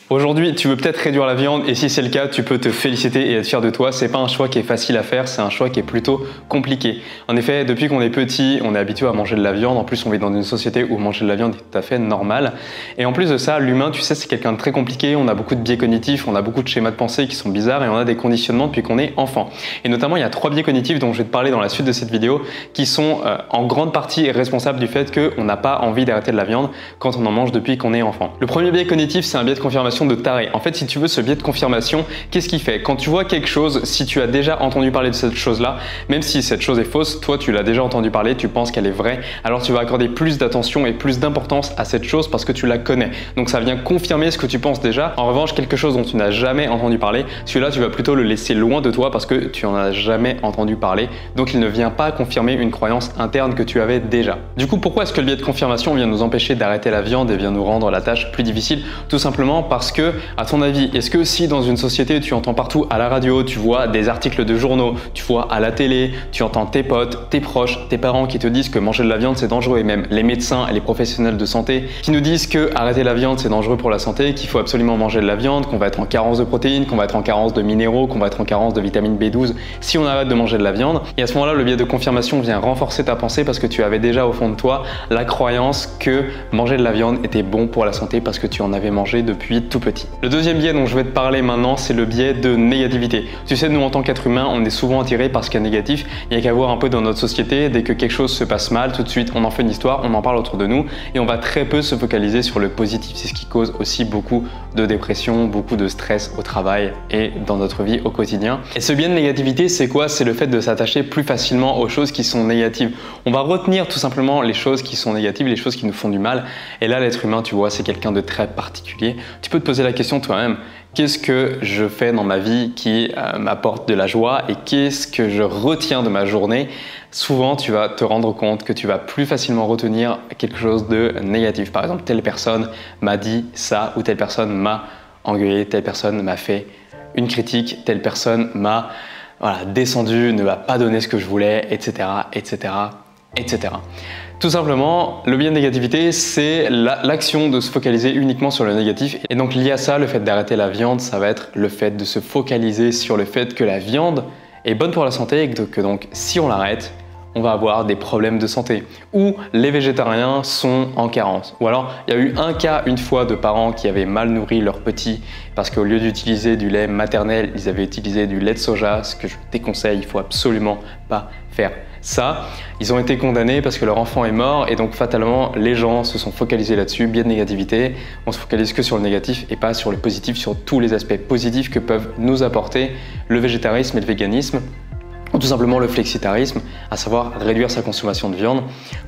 Aujourd'hui, tu veux peut-être réduire la viande et si c'est le cas, tu peux te féliciter et être fier de toi. C'est pas un choix qui est facile à faire, c'est un choix qui est plutôt compliqué. En effet, depuis qu'on est petit, on est habitué à manger de la viande. En plus, on vit dans une société où manger de la viande est tout à fait normal. Et en plus de ça, l'humain, tu sais, c'est quelqu'un de très compliqué. On a beaucoup de biais cognitifs, on a beaucoup de schémas de pensée qui sont bizarres et on a des conditionnements depuis qu'on est enfant. Et notamment, il y a 3 biais cognitifs dont je vais te parler dans la suite de cette vidéo qui sont en grande partie responsables du fait qu'on n'a pas envie d'arrêter de la viande quand on en mange depuis qu'on est enfant. Le premier biais cognitif, c'est un biais de confirmation de taré. En fait, si tu veux, ce biais de confirmation, qu'est-ce qu'il fait? Quand tu vois quelque chose, si tu as déjà entendu parler de cette chose-là, même si cette chose est fausse, toi tu l'as déjà entendu parler, tu penses qu'elle est vraie, alors tu vas accorder plus d'attention et plus d'importance à cette chose parce que tu la connais. Donc ça vient confirmer ce que tu penses déjà. En revanche, quelque chose dont tu n'as jamais entendu parler, celui-là tu vas plutôt le laisser loin de toi parce que tu en as jamais entendu parler. Donc il ne vient pas confirmer une croyance interne que tu avais déjà. Du coup, pourquoi est-ce que le biais de confirmation vient nous empêcher d'arrêter la viande et vient nous rendre la tâche plus difficile? Tout simplement parce que, à ton avis, est-ce que si dans une société tu entends partout à la radio, tu vois des articles de journaux, tu vois à la télé, tu entends tes potes, tes proches, tes parents qui te disent que manger de la viande c'est dangereux et même les médecins et les professionnels de santé qui nous disent que arrêter la viande c'est dangereux pour la santé, qu'il faut absolument manger de la viande, qu'on va être en carence de protéines, qu'on va être en carence de minéraux, qu'on va être en carence de vitamine B12 si on arrête de manger de la viande. Et à ce moment-là, le biais de confirmation vient renforcer ta pensée parce que tu avais déjà au fond de toi la croyance que manger de la viande était bon pour la santé parce que tu en avais mangé depuis tout petit. Le deuxième biais dont je vais te parler maintenant, c'est le biais de négativité. Tu sais, nous en tant qu'être humain, on est souvent attiré par ce qui est négatif. Il n'y a qu'à voir un peu dans notre société, dès que quelque chose se passe mal, tout de suite on en fait une histoire, on en parle autour de nous et on va très peu se focaliser sur le positif. C'est ce qui cause aussi beaucoup de dépression, beaucoup de stress au travail et dans notre vie au quotidien. Et ce biais de négativité, c'est quoi? C'est le fait de s'attacher plus facilement aux choses qui sont négatives. On va retenir tout simplement les choses qui sont négatives, les choses qui nous font du mal. Et là, l'être humain, tu vois, c'est quelqu'un de très particulier. Tu peux te poser la question toi-même. Qu'est-ce que je fais dans ma vie qui m'apporte de la joie et qu'est-ce que je retiens de ma journée? Souvent, tu vas te rendre compte que tu vas plus facilement retenir quelque chose de négatif. Par exemple, telle personne m'a dit ça ou telle personne m'a engueulé, telle personne m'a fait une critique, telle personne m'a descendu, ne m'a pas donné ce que je voulais, etc., etc., etc. Tout simplement, le biais de négativité, c'est l'action de se focaliser uniquement sur le négatif. Et donc lié à ça, le fait d'arrêter la viande, ça va être le fait de se focaliser sur le fait que la viande est bonne pour la santé et que donc si on l'arrête, on va avoir des problèmes de santé. Ou les végétariens sont en carence. Ou alors, il y a eu un cas une fois de parents qui avaient mal nourri leurs petits parce qu'au lieu d'utiliser du lait maternel, ils avaient utilisé du lait de soja, ce que je déconseille, il ne faut absolument pas faire ça. Ils ont été condamnés parce que leur enfant est mort et donc fatalement, les gens se sont focalisés là-dessus, biais de négativité. On se focalise que sur le négatif et pas sur le positif, sur tous les aspects positifs que peuvent nous apporter le végétarisme et le véganisme. Ou tout simplement le flexitarisme, à savoir réduire sa consommation de viande,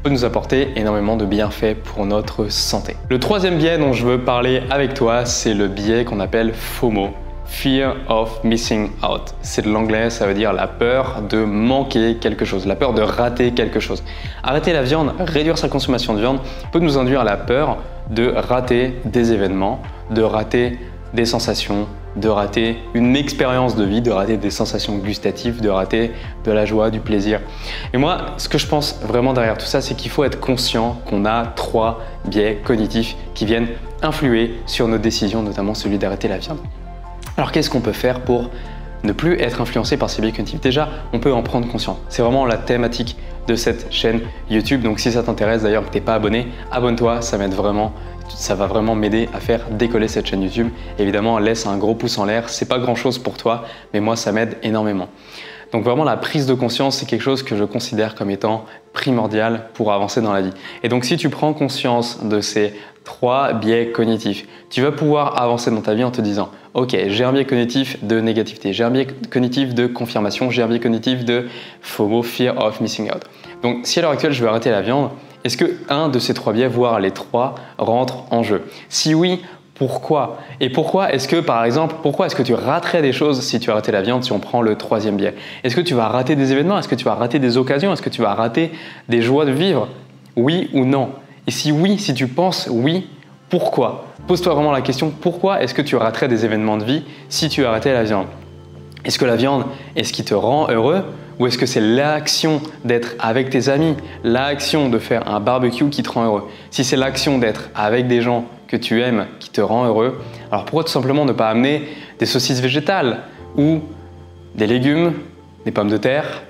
peut nous apporter énormément de bienfaits pour notre santé. Le troisième biais dont je veux parler avec toi, c'est le biais qu'on appelle FOMO. Fear of missing out. C'est de l'anglais, ça veut dire la peur de manquer quelque chose, la peur de rater quelque chose. Arrêter la viande, réduire sa consommation de viande peut nous induire à la peur de rater des événements, de rater des sensations, de rater une expérience de vie, de rater des sensations gustatives, de rater de la joie, du plaisir. Et moi, ce que je pense vraiment derrière tout ça, c'est qu'il faut être conscient qu'on a 3 biais cognitifs qui viennent influer sur nos décisions, notamment celui d'arrêter la viande. Alors qu'est-ce qu'on peut faire pour ne plus être influencé par ces biais cognitifs? Déjà, on peut en prendre conscience. C'est vraiment la thématique de cette chaîne YouTube. Donc si ça t'intéresse, d'ailleurs que tu n'es pas abonné, abonne-toi, ça m'aide vraiment. Ça va vraiment m'aider à faire décoller cette chaîne YouTube. Évidemment, laisse un gros pouce en l'air. C'est pas grand-chose pour toi, mais moi, ça m'aide énormément. Donc vraiment, la prise de conscience, c'est quelque chose que je considère comme étant primordial pour avancer dans la vie. Et donc, si tu prends conscience de ces 3 biais cognitifs, tu vas pouvoir avancer dans ta vie en te disant « Ok, j'ai un biais cognitif de négativité, j'ai un biais cognitif de confirmation, j'ai un biais cognitif de FOMO, Fear of Missing Out. » Donc, si à l'heure actuelle, je veux arrêter la viande, est-ce que un de ces 3 biais, voire les 3, rentre en jeu? Si oui, pourquoi? Et pourquoi est-ce que, par exemple, pourquoi est-ce que tu raterais des choses si tu arrêtais la viande, si on prend le 3e biais? Est-ce que tu vas rater des événements? Est-ce que tu vas rater des occasions? Est-ce que tu vas rater des joies de vivre? Oui ou non? Et si oui, si tu penses oui, pourquoi? Pose-toi vraiment la question, pourquoi est-ce que tu raterais des événements de vie si tu arrêtais la viande? Est-ce que la viande est ce qui te rend heureux? Ou est-ce que c'est l'action d'être avec tes amis, l'action de faire un barbecue qui te rend heureux? Si c'est l'action d'être avec des gens que tu aimes, qui te rend heureux, alors pourquoi tout simplement ne pas amener des saucisses végétales ou des légumes, des pommes de terre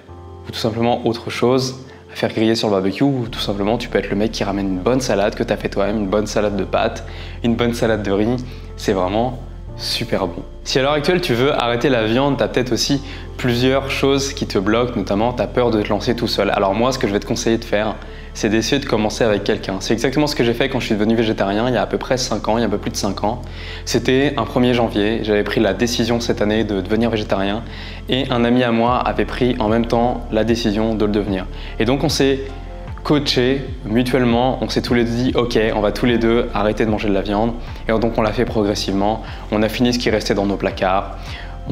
ou tout simplement autre chose à faire griller sur le barbecue, ou tout simplement tu peux être le mec qui ramène une bonne salade que tu as fait toi-même, une bonne salade de pâtes, une bonne salade de riz, c'est vraiment super bon. Si à l'heure actuelle tu veux arrêter la viande, tu as peut-être aussi plusieurs choses qui te bloquent, notamment tu as peur de te lancer tout seul. Alors moi, ce que je vais te conseiller de faire, c'est d'essayer de commencer avec quelqu'un. C'est exactement ce que j'ai fait quand je suis devenu végétarien il y a à peu près 5 ans, il y a un peu plus de 5 ans. C'était un 1er janvier, j'avais pris la décision cette année de devenir végétarien et un ami à moi avait pris en même temps la décision de le devenir. Et donc on s'est coaché mutuellement, on s'est tous les deux dit ok, on va tous les deux arrêter de manger de la viande, et donc on l'a fait progressivement. On a fini ce qui restait dans nos placards,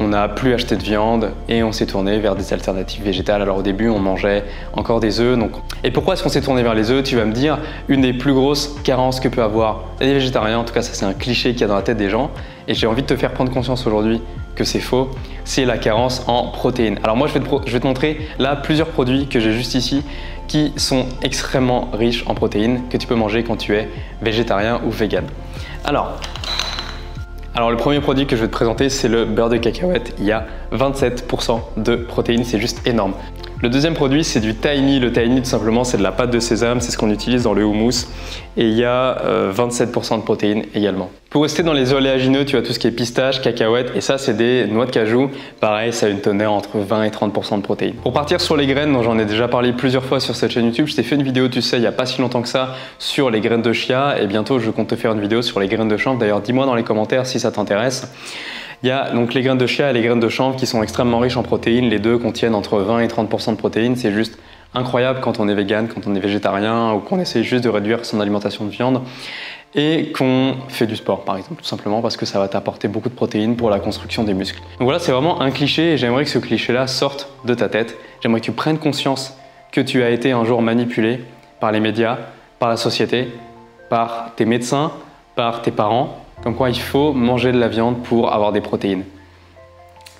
on n'a plus acheté de viande et on s'est tourné vers des alternatives végétales. Alors au début on mangeait encore des œufs. Et pourquoi est-ce qu'on s'est tourné vers les œufs? Tu vas me dire, une des plus grosses carences que peut avoir les végétariens, en tout cas ça c'est un cliché qu'il y a dans la tête des gens, et j'ai envie de te faire prendre conscience aujourd'hui que c'est faux, c'est la carence en protéines. Alors moi je vais te montrer là plusieurs produits que j'ai juste ici qui sont extrêmement riches en protéines que tu peux manger quand tu es végétarien ou vegan. Alors le premier produit que je vais te présenter, c'est le beurre de cacahuète. Il y a 27% de protéines, c'est juste énorme. Le deuxième produit, c'est du tahini. Le tahini, tout simplement, c'est de la pâte de sésame, c'est ce qu'on utilise dans le houmous. Et il y a 27% de protéines également. Pour rester dans les oléagineux, tu as tout ce qui est pistache, cacahuètes, et ça, c'est des noix de cajou. Pareil, ça a une teneur entre 20 et 30% de protéines. Pour partir sur les graines, dont j'en ai déjà parlé plusieurs fois sur cette chaîne YouTube, je t'ai fait une vidéo, tu sais, il n'y a pas si longtemps que ça, sur les graines de chia, et bientôt, je compte te faire une vidéo sur les graines de chanvre. D'ailleurs, dis-moi dans les commentaires si ça t'intéresse. Il y a donc les graines de chia et les graines de chanvre qui sont extrêmement riches en protéines. Les deux contiennent entre 20 et 30% de protéines. C'est juste incroyable quand on est vegan, quand on est végétarien ou qu'on essaie juste de réduire son alimentation de viande et qu'on fait du sport par exemple, tout simplement parce que ça va t'apporter beaucoup de protéines pour la construction des muscles. Donc voilà, c'est vraiment un cliché et j'aimerais que ce cliché-là sorte de ta tête. J'aimerais que tu prennes conscience que tu as été un jour manipulé par les médias, par la société, par tes médecins, par tes parents, comme quoi il faut manger de la viande pour avoir des protéines.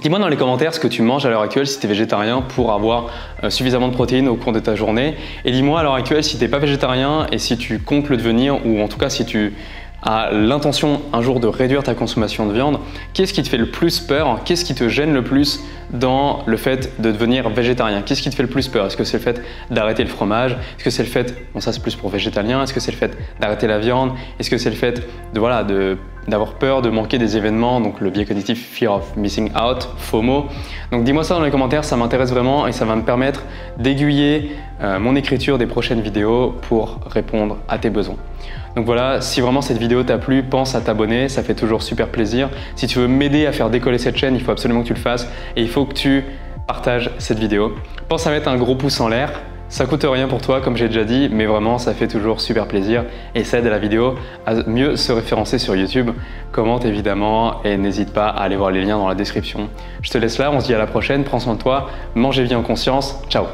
Dis-moi dans les commentaires ce que tu manges à l'heure actuelle si tu es végétarien pour avoir suffisamment de protéines au cours de ta journée. Et dis-moi à l'heure actuelle si tu n'es pas végétarien et si tu comptes le devenir, ou en tout cas si tu as l'intention un jour de réduire ta consommation de viande, qu'est-ce qui te fait le plus peur? Qu'est-ce qui te gêne le plus dans le fait de devenir végétarien? Qu'est-ce qui te fait le plus peur? Est-ce que c'est le fait d'arrêter le fromage? Est-ce que c'est le fait, bon ça c'est plus pour végétalien, est-ce que c'est le fait d'arrêter la viande? Est-ce que c'est le fait d'avoir peur de manquer des événements, donc le biais cognitif Fear of Missing Out, FOMO? Donc dis-moi ça dans les commentaires, ça m'intéresse vraiment et ça va me permettre d'aiguiller mon écriture des prochaines vidéos pour répondre à tes besoins. Donc voilà, si vraiment cette vidéo t'a plu, pense à t'abonner, ça fait toujours super plaisir. Si tu veux m'aider à faire décoller cette chaîne, il faut absolument que tu le fasses et il faut que tu partages cette vidéo. Pense à mettre un gros pouce en l'air, ça coûte rien pour toi comme j'ai déjà dit, mais vraiment ça fait toujours super plaisir et ça aide à la vidéo à mieux se référencer sur YouTube. Commente évidemment et n'hésite pas à aller voir les liens dans la description. Je te laisse là, on se dit à la prochaine, prends soin de toi, mange et vis en conscience, ciao!